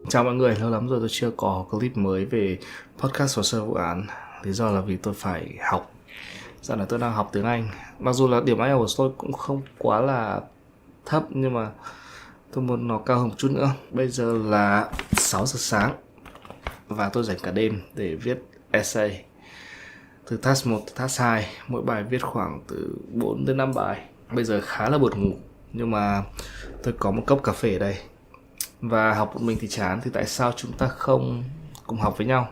Chào mọi người, lâu lắm rồi tôi chưa có clip mới về podcast hồ sơ vụ án. Lý do là vì tôi phải học. Dạo này tôi đang học tiếng Anh. Mặc dù là điểm IELTS tôi cũng không quá là thấp, nhưng mà tôi muốn nó cao hơn một chút nữa. Bây giờ là 6 giờ sáng và tôi dành cả đêm để viết essay. Từ task 1 tới task 2, mỗi bài viết khoảng từ 4 đến 5 bài. Bây giờ khá là buồn ngủ, nhưng mà tôi có một cốc cà phê ở đây. Và học một mình thì chán, thì tại sao chúng ta không cùng học với nhau?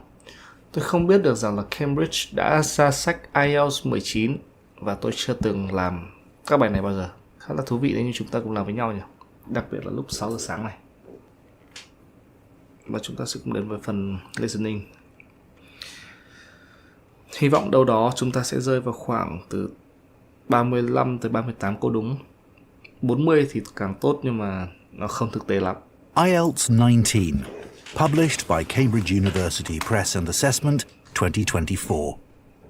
Tôi không biết được rằng là Cambridge đã ra sách IELTS 19 và tôi chưa từng làm các bài này bao giờ. Khá là thú vị nếu như chúng ta cùng làm với nhau nhỉ. Đặc biệt là lúc 6 giờ sáng này. Và chúng ta sẽ cùng đến với phần listening. Hy vọng đâu đó chúng ta sẽ rơi vào khoảng từ 35 tới 38 câu đúng. 40 thì càng tốt, nhưng mà nó không thực tế lắm. IELTS 19, published by Cambridge University Press and Assessment 2024.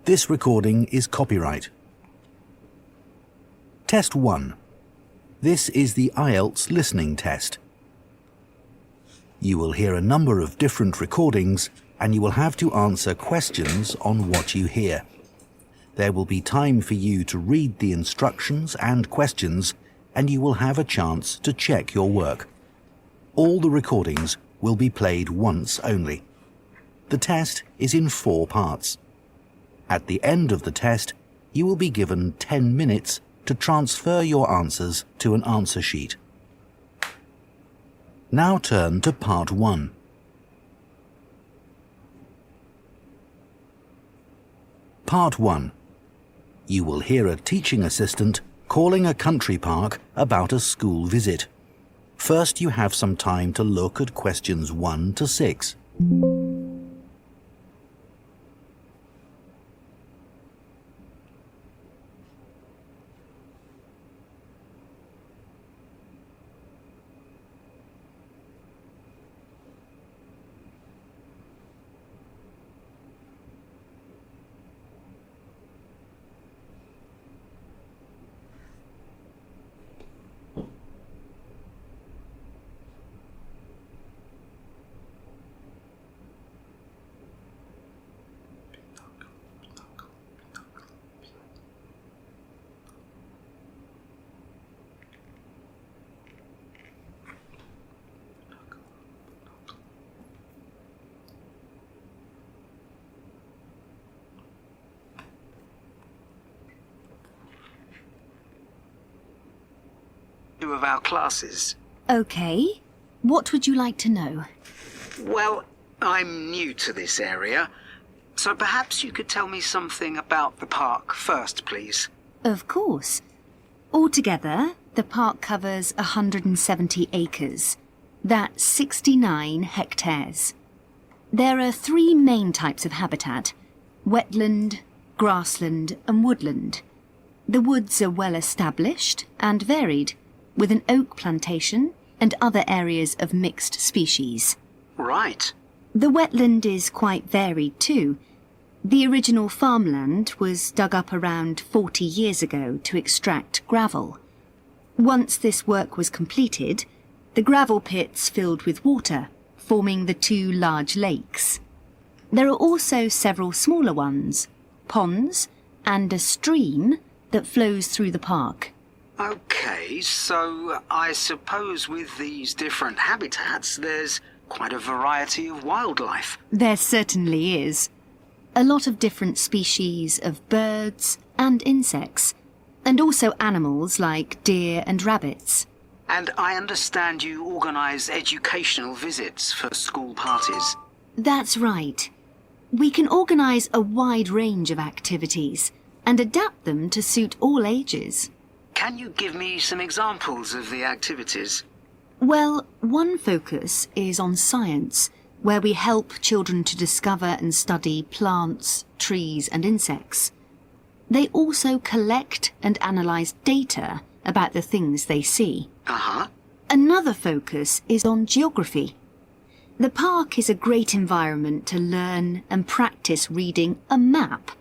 This recording is copyright. Test 1. This is the IELTS listening test. You will hear a number of different recordings and you will have to answer questions on what you hear. There will be time for you to read the instructions and questions, and you will have a chance to check your work. All the recordings will be played once only. The test is in 4 parts. At the end of the test, you will be given 10 minutes to transfer your answers to an answer sheet. Now turn to part 1. Part 1. You will hear a teaching assistant calling a country park about a school visit. First, you have some time to look at questions 1 to 6. Of our classes. Okay. What would you like to know? Well, I'm new to this area, so perhaps you could tell me something about the park first, please. Of course. Altogether, the park covers 170 acres. That's 69 hectares. There are 3 main types of habitat: wetland, grassland and woodland. The woods are well established and varied, with an oak plantation and other areas of mixed species. Right. The wetland is quite varied too. The original farmland was dug up around 40 years ago to extract gravel. Once this work was completed, the gravel pits filled with water, forming the 2 large lakes. There are also several smaller ones, ponds, and a stream that flows through the park. Okay, so I suppose with these different habitats, there's quite a variety of wildlife. There certainly is. A lot of different species of birds and insects, and also animals like deer and rabbits. And I understand you organise educational visits for school parties. That's right. We can organise a wide range of activities and adapt them to suit all ages. Can you give me some examples of the activities? Well, one focus is on science, where we help children to discover and study plants, trees and insects. They also collect and analyse data about the things they see. Uh-huh. Another focus is on geography. The park is a great environment to learn and practice reading a map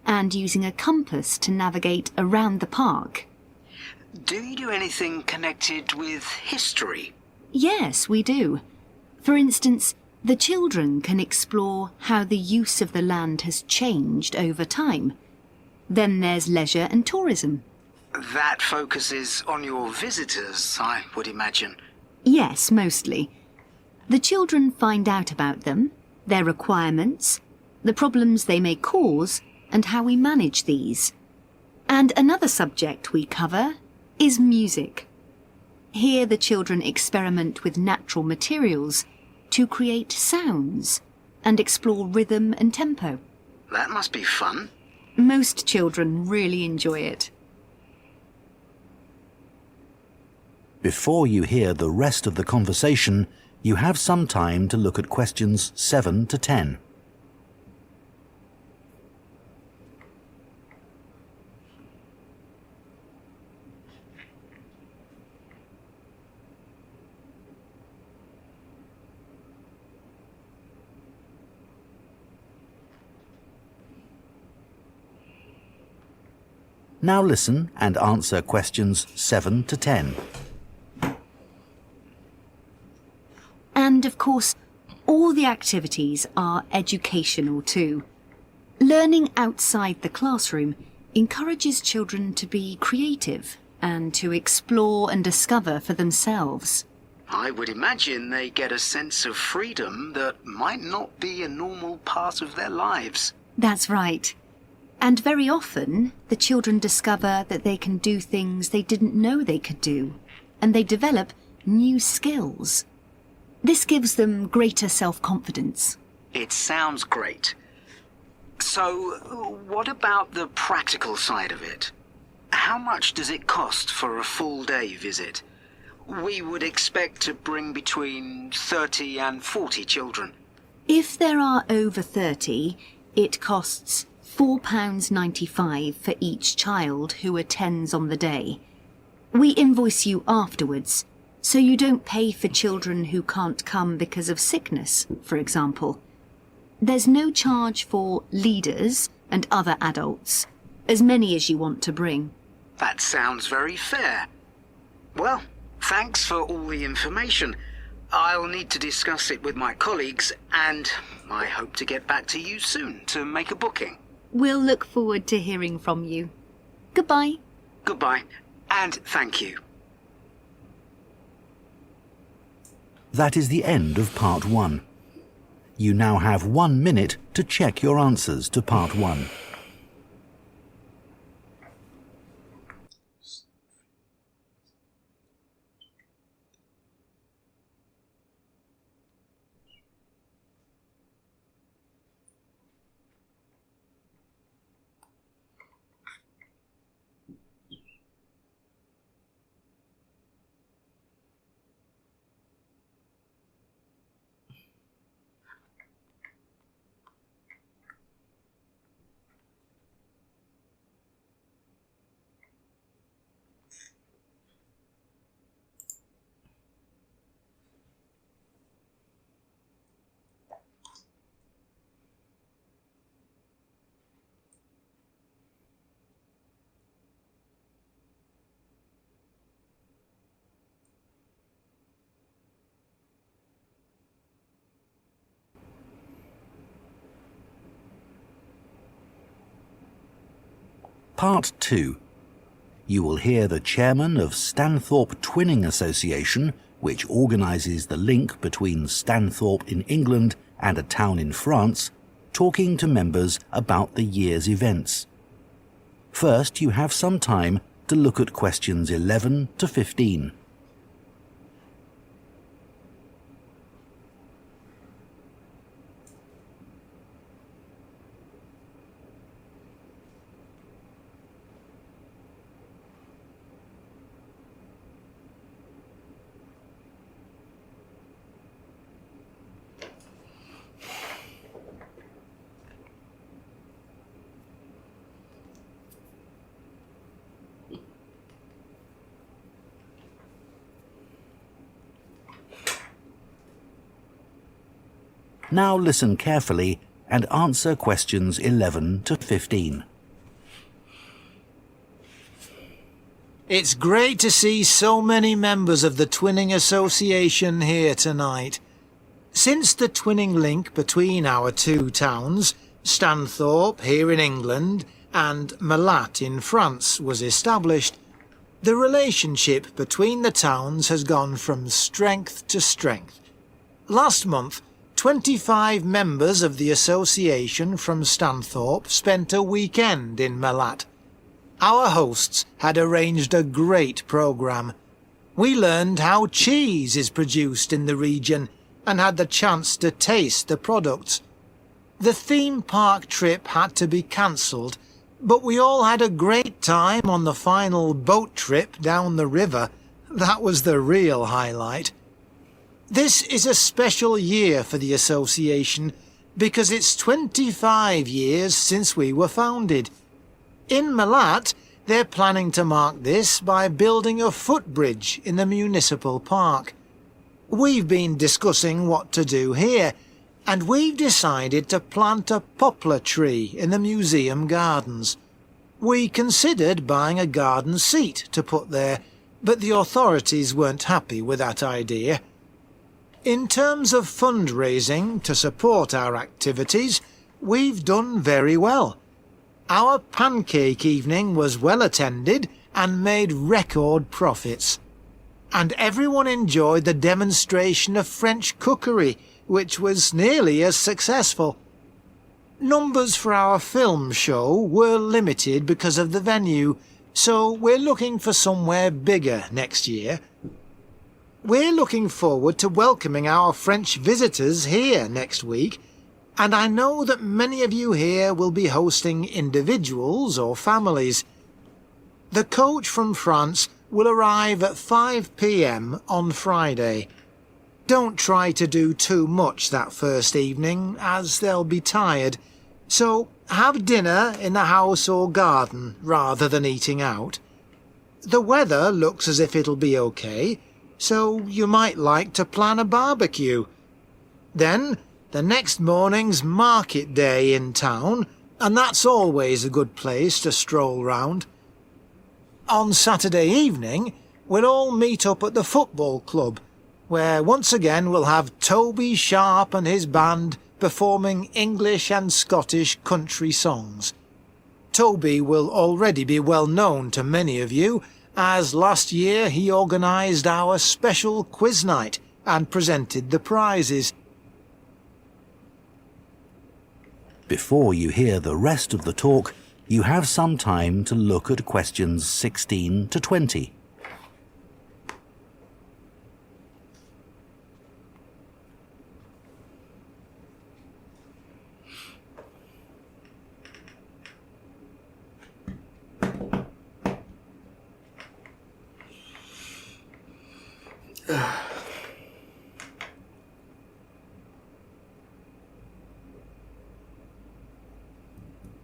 and using a compass to navigate around the park. Do you do anything connected with history? Yes, we do. For instance, the children can explore how the use of the land has changed over time. Then there's leisure and tourism. That focuses on your visitors, I would imagine. Yes, mostly. The children find out about them, their requirements, the problems they may cause, and how we manage these. And another subject we cover is music. Here the children experiment with natural materials to create sounds and explore rhythm and tempo. That must be fun. Most children really enjoy it. Before you hear the rest of the conversation, you have some time to look at questions 7 to 10. Now listen and answer questions 7 to 10. And of course, all the activities are educational too. Learning outside the classroom encourages children to be creative and to explore and discover for themselves. I would imagine they get a sense of freedom that might not be a normal part of their lives. That's right. And very often, the children discover that they can do things they didn't know they could do, and they develop new skills. This gives them greater self-confidence. It sounds great. So, what about the practical side of it? How much does it cost for a full-day visit? We would expect to bring between 30 and 40 children. If there are over 30, it costs £4.95 for each child who attends on the day. We invoice you afterwards, so you don't pay for children who can't come because of sickness, for example. There's no charge for leaders and other adults, as many as you want to bring. That sounds very fair. Well, thanks for all the information. I'll need to discuss it with my colleagues, and I hope to get back to you soon to make a booking. We'll look forward to hearing from you. Goodbye. Goodbye, and thank you. That is the end of part 1. You now have 1 minute to check your answers to part 1. Part 2. You will hear the chairman of Stanthorpe Twinning Association, which organises the link between Stanthorpe in England and a town in France, talking to members about the year's events. First, you have some time to look at questions 11 to 15. Now listen carefully and answer questions 11 to 15. It's great to see so many members of the Twinning Association here tonight. Since the twinning link between our two towns, Stanthorpe here in England and Malat in France, was established, the relationship between the towns has gone from strength to strength. Last month, 25 members of the association from Stanthorpe spent a weekend in Malat. Our hosts had arranged a great programme. We learned how cheese is produced in the region and had the chance to taste the products. The theme park trip had to be cancelled, but we all had a great time on the final boat trip down the river. That was the real highlight. This is a special year for the association because it's 25 years since we were founded. In Malat, they're planning to mark this by building a footbridge in the municipal park. We've been discussing what to do here, and we've decided to plant a poplar tree in the museum gardens. We considered buying a garden seat to put there, but the authorities weren't happy with that idea. In terms of fundraising to support our activities, we've done very well. Our pancake evening was well attended and made record profits. And everyone enjoyed the demonstration of French cookery, which was nearly as successful. Numbers for our film show were limited because of the venue, so we're looking for somewhere bigger next year. We're looking forward to welcoming our French visitors here next week, and I know that many of you here will be hosting individuals or families. The coach from France will arrive at 5 p.m. on Friday. Don't try to do too much that first evening, as they'll be tired, so have dinner in the house or garden rather than eating out. The weather looks as if it'll be okay, so you might like to plan a barbecue. Then, the next morning's market day in town, and that's always a good place to stroll round. On Saturday evening, we'll all meet up at the football club, where once again we'll have Toby Sharp and his band performing English and Scottish country songs. Toby will already be well known to many of you, as last year he organised our special quiz night and presented the prizes. Before you hear the rest of the talk, you have some time to look at questions 16 to 20.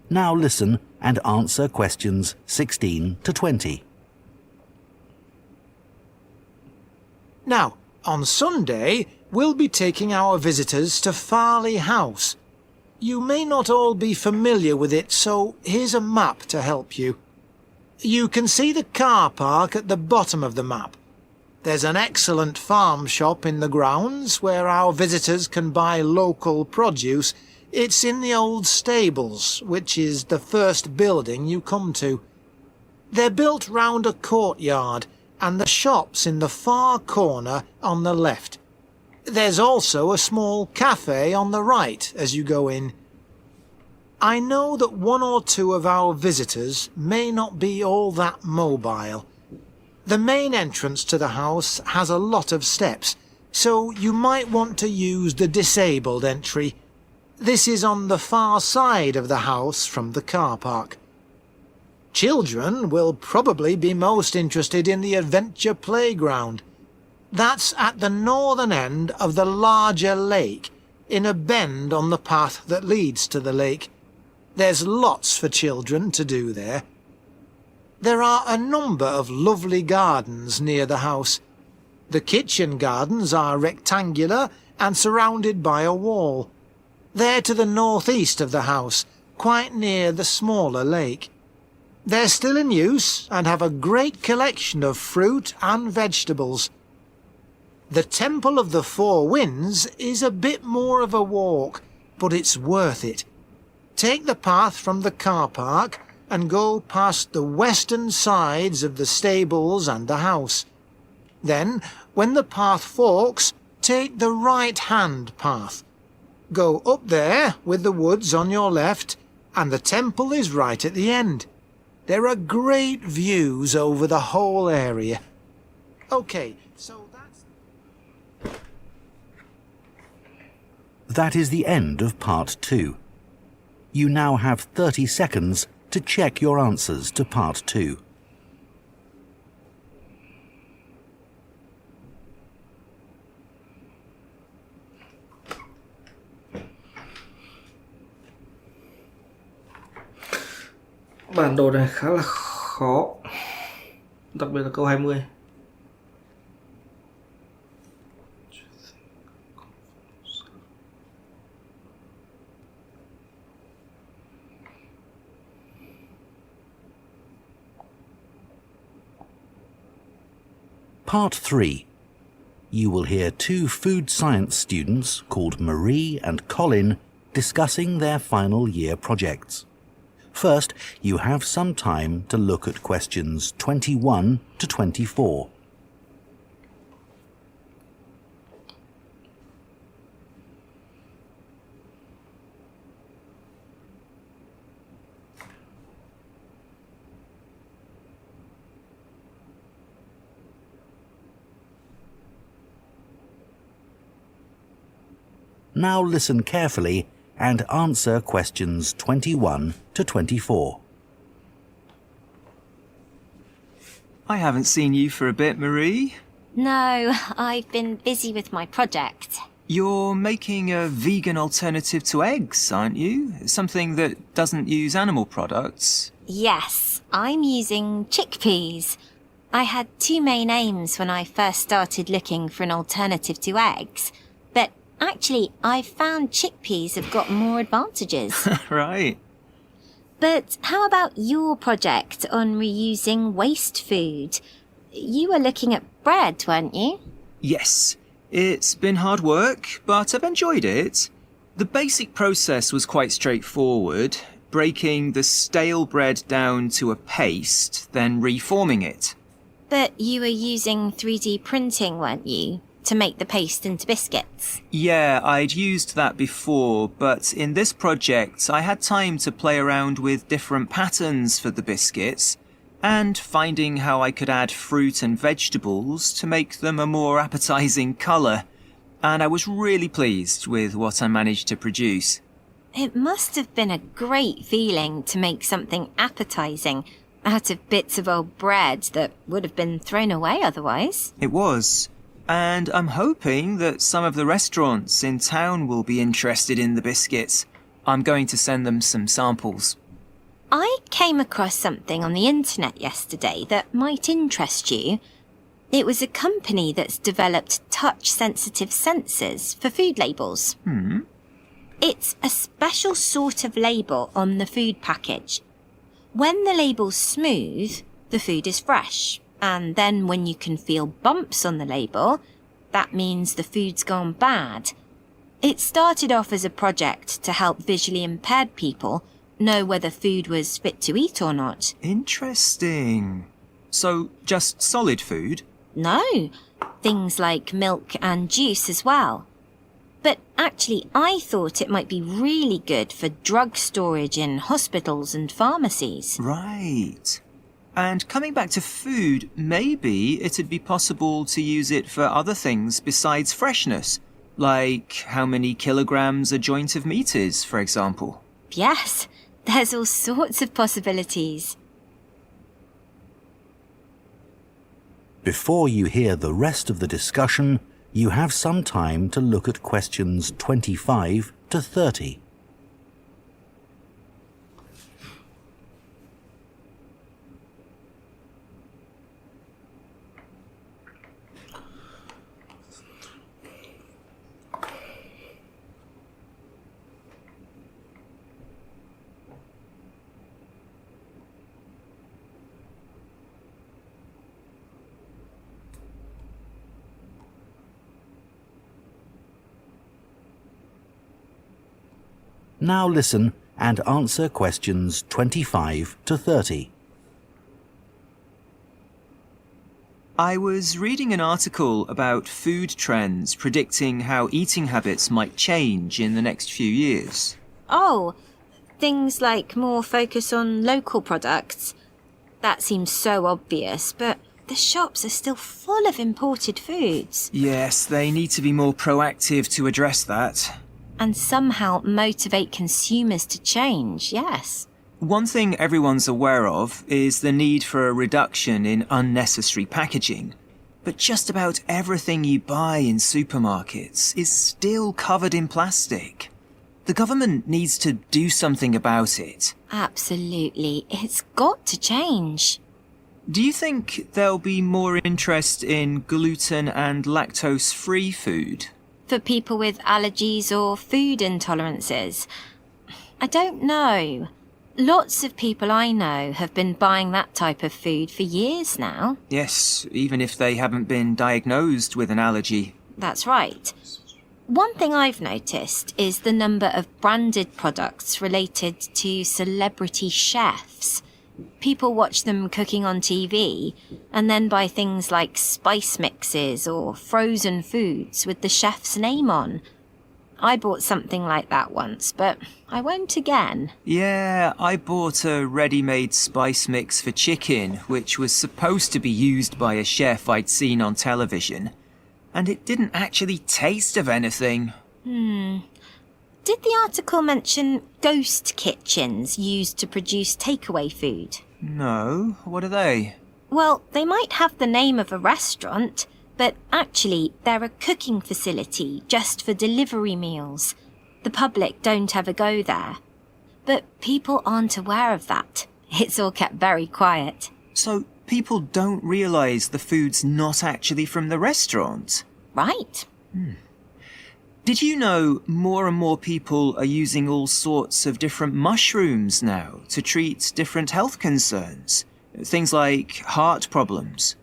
Now listen and answer questions 16 to 20. Now, on Sunday, we'll be taking our visitors to Farley House. You may not all be familiar with it, so here's a map to help you. You can see the car park at the bottom of the map. There's an excellent farm shop in the grounds where our visitors can buy local produce. It's in the old stables, which is the first building you come to. They're built round a courtyard, and the shop's in the far corner on the left. There's also a small cafe on the right as you go in. I know that one or two of our visitors may not be all that mobile. The main entrance to the house has a lot of steps, so you might want to use the disabled entry. This is on the far side of the house from the car park. Children will probably be most interested in the adventure playground. That's at the northern end of the larger lake, in a bend on the path that leads to the lake. There's lots for children to do there. There are a number of lovely gardens near the house. The kitchen gardens are rectangular and surrounded by a wall. They're to the northeast of the house, quite near the smaller lake. They're still in use and have a great collection of fruit and vegetables. The Temple of the Four Winds is a bit more of a walk, but it's worth it. Take the path from the car park and go past the western sides of the stables and the house. Then, when the path forks, take the right-hand path. Go up there with the woods on your left, and the temple is right at the end. There are great views over the whole area. Okay, so that's... That is the end of part 2. You now have 30 seconds to check your answers to part 2. Bản đồ này khá là khó, đặc biệt là câu 20. Part 3. You will hear two food science students called Marie and Colin discussing their final year projects. First, you have some time to look at questions 21 to 24. Now listen carefully and answer questions 21 to 24. I haven't seen you for a bit, Marie. No, I've been busy with my project. You're making a vegan alternative to eggs, aren't you? Something that doesn't use animal products. Yes, I'm using chickpeas. I had two main aims when I first started looking for an alternative to eggs, but actually I found chickpeas have got more advantages. Right. But how about your project on reusing waste food? You were looking at bread, weren't you? Yes, it's been hard work, but I've enjoyed it. The basic process was quite straightforward, breaking the stale bread down to a paste, then reforming it. But you were using 3D printing, weren't you, to make the paste into biscuits? Yeah, I'd used that before, but in this project I had time to play around with different patterns for the biscuits and finding how I could add fruit and vegetables to make them a more appetizing colour. And I was really pleased with what I managed to produce. It must have been a great feeling to make something appetizing out of bits of old bread that would have been thrown away otherwise. It was. And I'm hoping that some of the restaurants in town will be interested in the biscuits. I'm going to send them some samples. I came across something on the internet yesterday that might interest you. It was a company that's developed touch-sensitive sensors for food labels. It's a special sort of label on the food package. When the label's smooth, the food is fresh. And then when you can feel bumps on the label, that means the food's gone bad. It started off as a project to help visually impaired people know whether food was fit to eat or not. Interesting. So, just solid food? No, things like milk and juice as well. But actually, I thought it might be really good for drug storage in hospitals and pharmacies. Right. And coming back to food, maybe it'd be possible to use it for other things besides freshness, like how many kilograms a joint of meat is, for example. Yes, there's all sorts of possibilities. Before you hear the rest of the discussion, you have some time to look at questions 25 to 30. Now listen and answer questions 25 to 30. I was reading an article about food trends predicting how eating habits might change in the next few years. Oh, things like more focus on local products. That seems so obvious, but the shops are still full of imported foods. Yes, they need to be more proactive to address that. And somehow motivate consumers to change, yes. One thing everyone's aware of is the need for a reduction in unnecessary packaging. But just about everything you buy in supermarkets is still covered in plastic. The government needs to do something about it. Absolutely. It's got to change. Do you think there'll be more interest in gluten and lactose-free food? For people with allergies or food intolerances? I don't know. Lots of people I know have been buying that type of food for years now. Yes, even if they haven't been diagnosed with an allergy. That's right. One thing I've noticed is the number of branded products related to celebrity chefs. People watch them cooking on TV and then buy things like spice mixes or frozen foods with the chef's name on. I bought something like that once, but I won't again. Yeah, I bought a ready-made spice mix for chicken, which was supposed to be used by a chef I'd seen on television. And it didn't actually taste of anything. Did the article mention ghost kitchens used to produce takeaway food? No, what are they? Well, they might have the name of a restaurant, but actually they're a cooking facility just for delivery meals. The public don't ever go there. But people aren't aware of that. It's all kept very quiet. So people don't realise the food's not actually from the restaurant? Right. Did you know more and more people are using all sorts of different mushrooms now to treat different health concerns? Things like heart problems.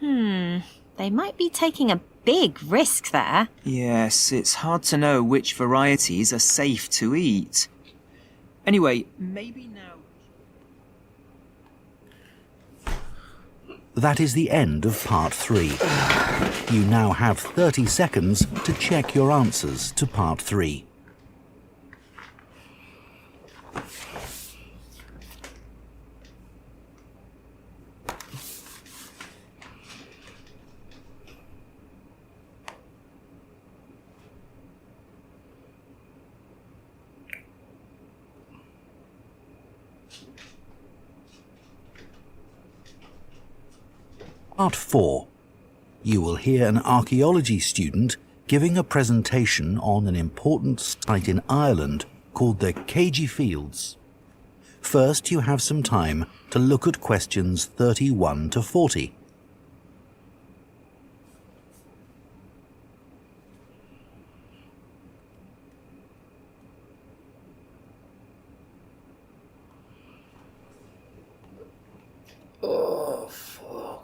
They might be taking a big risk there. Yes, it's hard to know which varieties are safe to eat. Anyway, maybe now... That is the end of part 3. You now have 30 seconds to check your answers to part 3. Part 4. You will hear an archaeology student giving a presentation on an important site in Ireland called the Cagey Fields. First, you have some time to look at questions 31 to 40. Oh, fuck.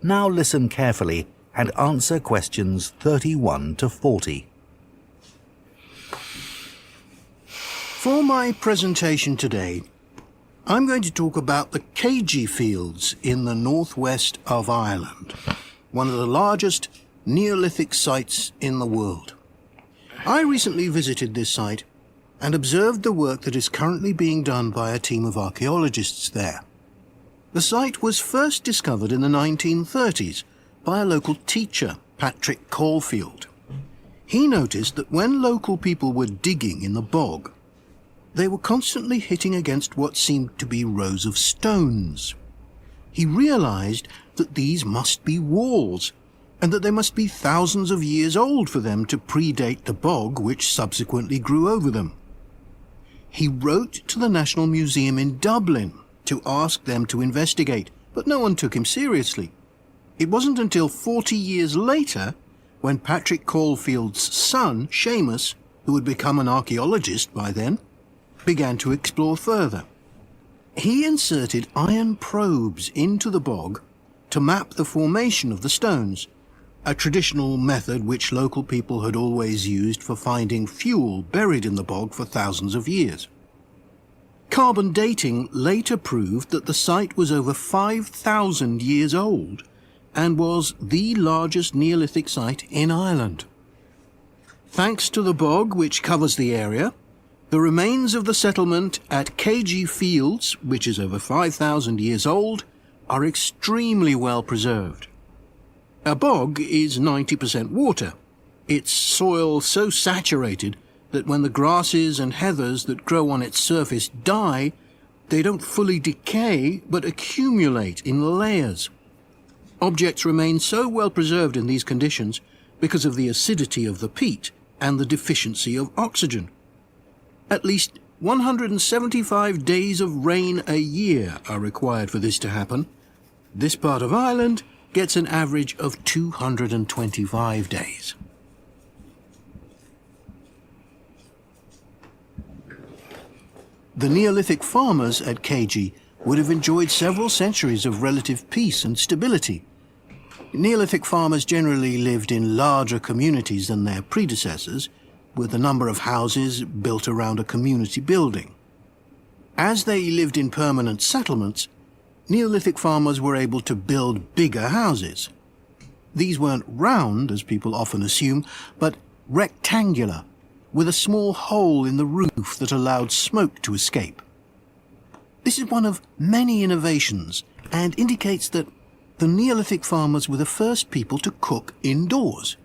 Now listen carefully and answer questions 31 to 40. For my presentation today, I'm going to talk about the Cagey Fields in the northwest of Ireland, one of the largest Neolithic sites in the world. I recently visited this site and observed the work that is currently being done by a team of archaeologists there. The site was first discovered in the 1930s by a local teacher Patrick Caulfield. He noticed that when local people were digging in the bog, they were constantly hitting against what seemed to be rows of stones. He realized that these must be walls, and that they must be thousands of years old for them to predate the bog which subsequently grew over them. He wrote to the National Museum in Dublin to ask them to investigate, but no one took him seriously. It wasn't until 40 years later, when Patrick Caulfield's son, Seamus, who had become an archaeologist by then, began to explore further. He inserted iron probes into the bog to map the formation of the stones, a traditional method which local people had always used for finding fuel buried in the bog for thousands of years. Carbon dating later proved that the site was over 5,000 years old and was the largest Neolithic site in Ireland. Thanks to the bog which covers the area, the remains of the settlement at KG Fields, which is over 5,000 years old, are extremely well preserved. A bog is 90% water, its soil so saturated that when the grasses and heathers that grow on its surface die, they don't fully decay but accumulate in layers. Objects remain so well preserved in these conditions because of the acidity of the peat and the deficiency of oxygen. At least 175 days of rain a year are required for this to happen. This part of Ireland gets an average of 225 days. The Neolithic farmers at KG would have enjoyed several centuries of relative peace and stability. Neolithic farmers generally lived in larger communities than their predecessors, with a number of houses built around a community building. As they lived in permanent settlements, Neolithic farmers were able to build bigger houses. These weren't round, as people often assume, but rectangular, with a small hole in the roof that allowed smoke to escape. This is one of many innovations and indicates that the Neolithic farmers were the first people to cook indoors.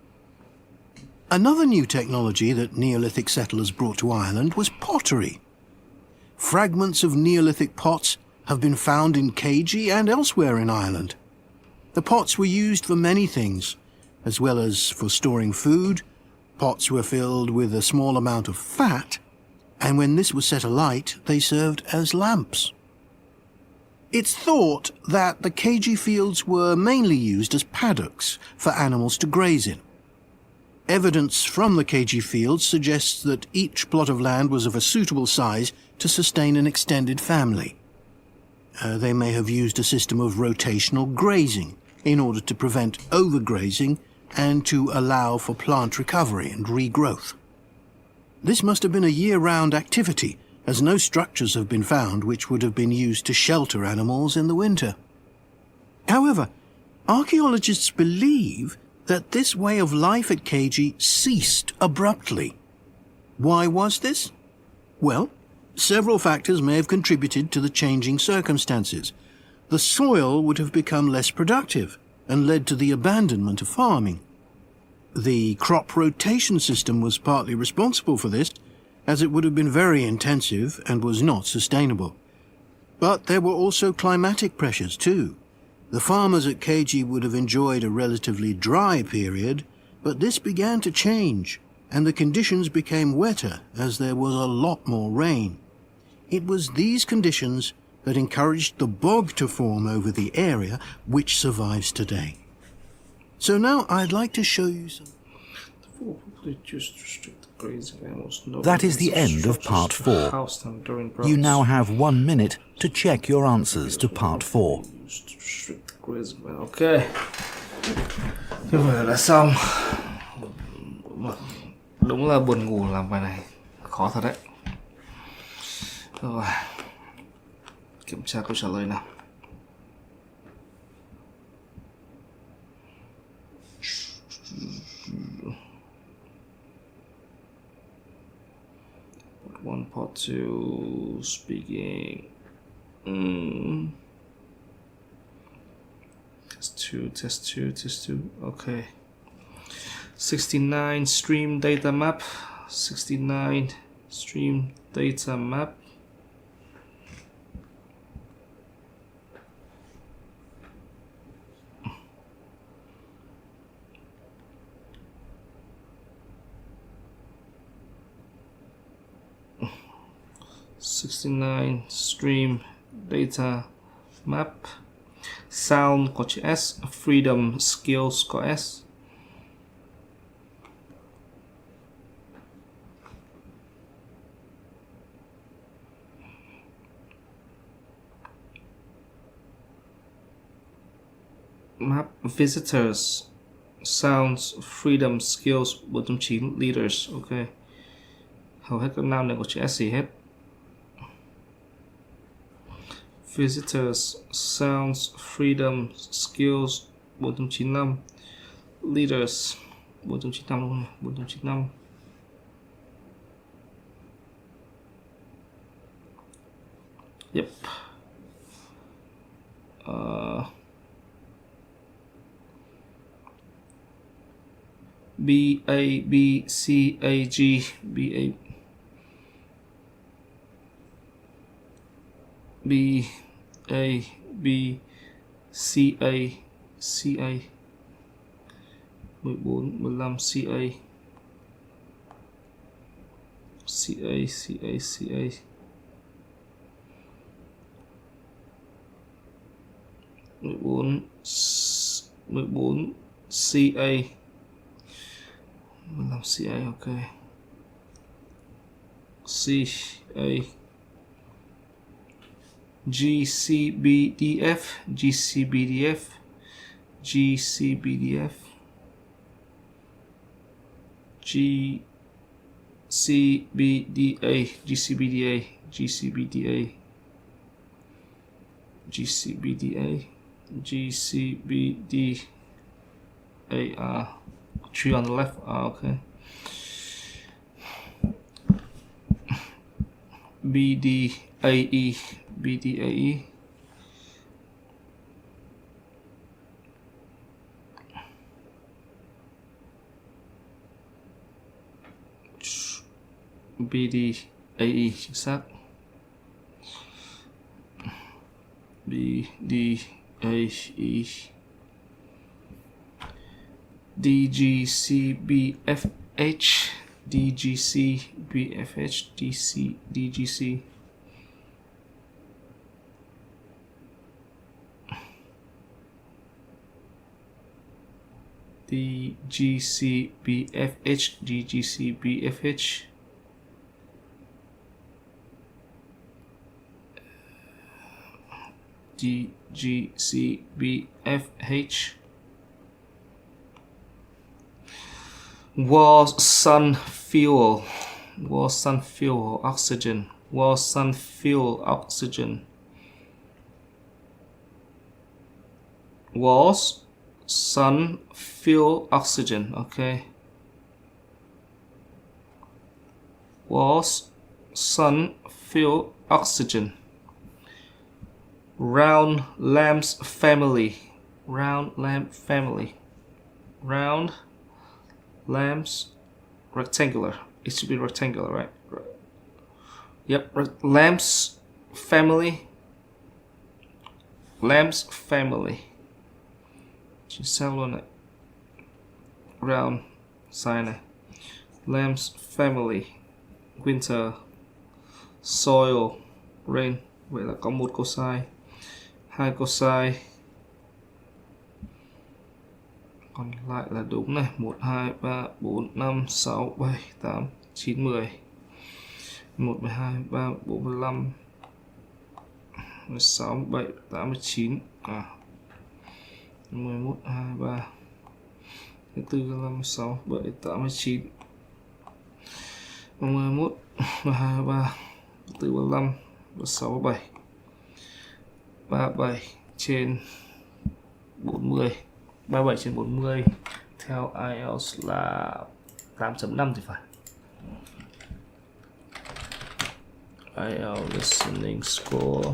Another new technology that Neolithic settlers brought to Ireland was pottery. Fragments of Neolithic pots have been found in KG and elsewhere in Ireland. The pots were used for many things, as well as for storing food. Pots were filled with a small amount of fat, and when this was set alight, they served as lamps. It's thought that the KG fields were mainly used as paddocks for animals to graze in. Evidence from the KG fields suggests that each plot of land was of a suitable size to sustain an extended family. They may have used a system of rotational grazing in order to prevent overgrazing and to allow for plant recovery and regrowth. This must have been a year-round activity, as no structures have been found which would have been used to shelter animals in the winter. However, archaeologists believe that this way of life at KG ceased abruptly. Why was this? Well, several factors may have contributed to the changing circumstances. The soil would have become less productive and led to the abandonment of farming. The crop rotation system was partly responsible for this, as it would have been very intensive and was not sustainable. But there were also climatic pressures too. The farmers at KG would have enjoyed a relatively dry period, but this began to change, and the conditions became wetter as there was a lot more rain. It was these conditions that encouraged the bog to form over the area, which survives today. So now I'd like to show you some... That is the end of part 4. You now have 1 minute to check your answers to part 4. Ok. Như vậy là xong. Đúng là buồn ngủ làm bài này khó thật đấy. Rồi, kiểm tra câu trả lời nào. Part 1, part 2, speaking. Test 2, okay. 69 stream data map. 69 stream data map. Stream data map. Sound có chữ S, freedom skills có S. Map visitors, sounds, freedom, skills 4.9 leaders. Ok, hầu hết các nam này có chữ S gì hết. Visitors, sounds, freedom, skills 4.95, leaders 4.95 luôn, 4.95. Yep. B A B C A G B A B A B C A C A 14 15 C A C A C A C A 14 C A 15 C A. Ok, C A GCBDF GCBDF GCBDF GCBDA GCBDA GCBDA GCBDA GCBDA. Three on the left. Okay. BDAE BDAE BDAE chính xác. BDAE DGCBFH DGCBFH DGC DGCBFH DGCBFH DGCBFH War sun fuel oxygen was sun fuel oxygen. Okay, was sun fuel oxygen. Round lamps family, round lamps rectangular. It should be rectangular, right? Yep, lamps family. Chính xác luôn này. Round sign này. Lamps family. Winter. Soil. Rain. Vậy là có một câu sai, hai câu sai, còn lại là đúng này. 1 2 3 4 5 6 7 8 9 10. 1 12 3 4 15 16 17 18 19 11 2 3 4 5 6 7 8 19 11 2 3 4 5 6 7 37 trên 40. 37 trên 40 theo IELTS là 8.5 thì phải. IELTS listening score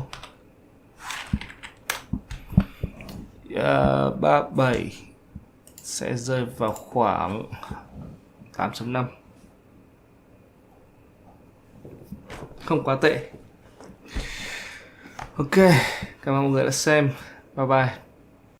37 sẽ rơi vào khoảng 8.5. Không quá tệ. Ok, cảm ơn mọi người đã xem. Bye bye.